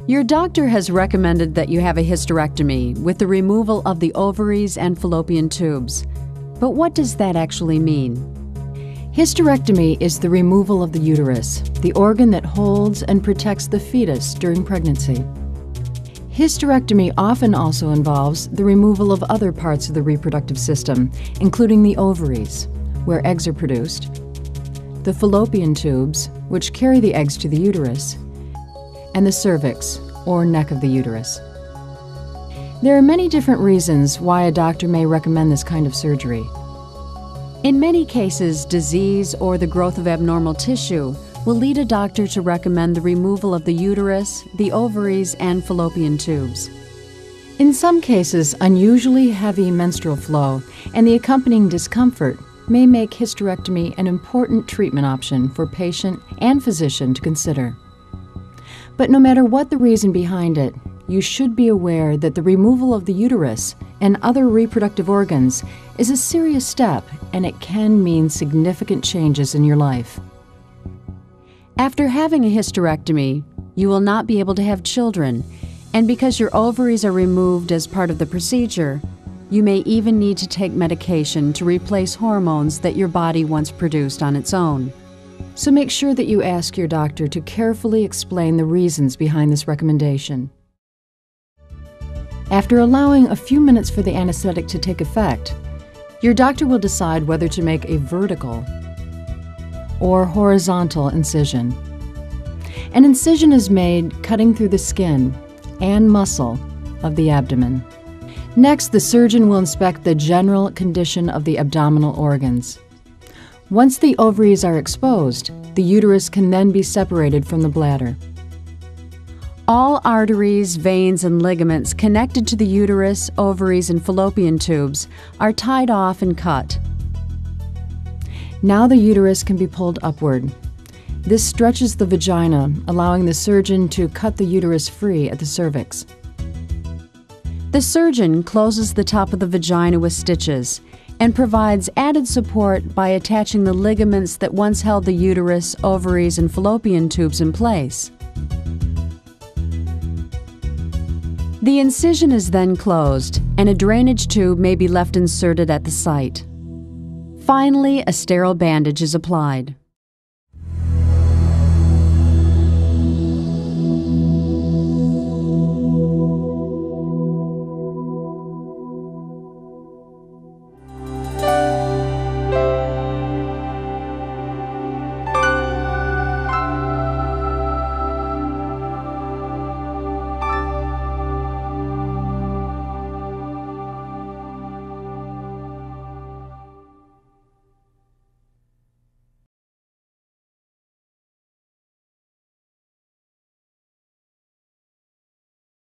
Your doctor has recommended that you have a hysterectomy with the removal of the ovaries and fallopian tubes. But what does that actually mean? Hysterectomy is the removal of the uterus, the organ that holds and protects the fetus during pregnancy. Hysterectomy often also involves the removal of other parts of the reproductive system, including the ovaries, where eggs are produced, the fallopian tubes, which carry the eggs to the uterus, and the cervix, or neck of the uterus. There are many different reasons why a doctor may recommend this kind of surgery. In many cases, disease or the growth of abnormal tissue will lead a doctor to recommend the removal of the uterus, the ovaries, and fallopian tubes. In some cases, unusually heavy menstrual flow and the accompanying discomfort may make hysterectomy an important treatment option for patient and physician to consider. But no matter what the reason behind it, you should be aware that the removal of the uterus and other reproductive organs is a serious step, and it can mean significant changes in your life. After having a hysterectomy, you will not be able to have children, and because your ovaries are removed as part of the procedure, you may even need to take medication to replace hormones that your body once produced on its own. So make sure that you ask your doctor to carefully explain the reasons behind this recommendation. After allowing a few minutes for the anesthetic to take effect, your doctor will decide whether to make a vertical or horizontal incision. An incision is made cutting through the skin and muscle of the abdomen. Next, the surgeon will inspect the general condition of the abdominal organs. Once the ovaries are exposed, the uterus can then be separated from the bladder. All arteries, veins, and ligaments connected to the uterus, ovaries, and fallopian tubes are tied off and cut. Now the uterus can be pulled upward. This stretches the vagina, allowing the surgeon to cut the uterus free at the cervix. The surgeon closes the top of the vagina with stitches and provides added support by attaching the ligaments that once held the uterus, ovaries, and fallopian tubes in place. The incision is then closed, and a drainage tube may be left inserted at the site. Finally, a sterile bandage is applied.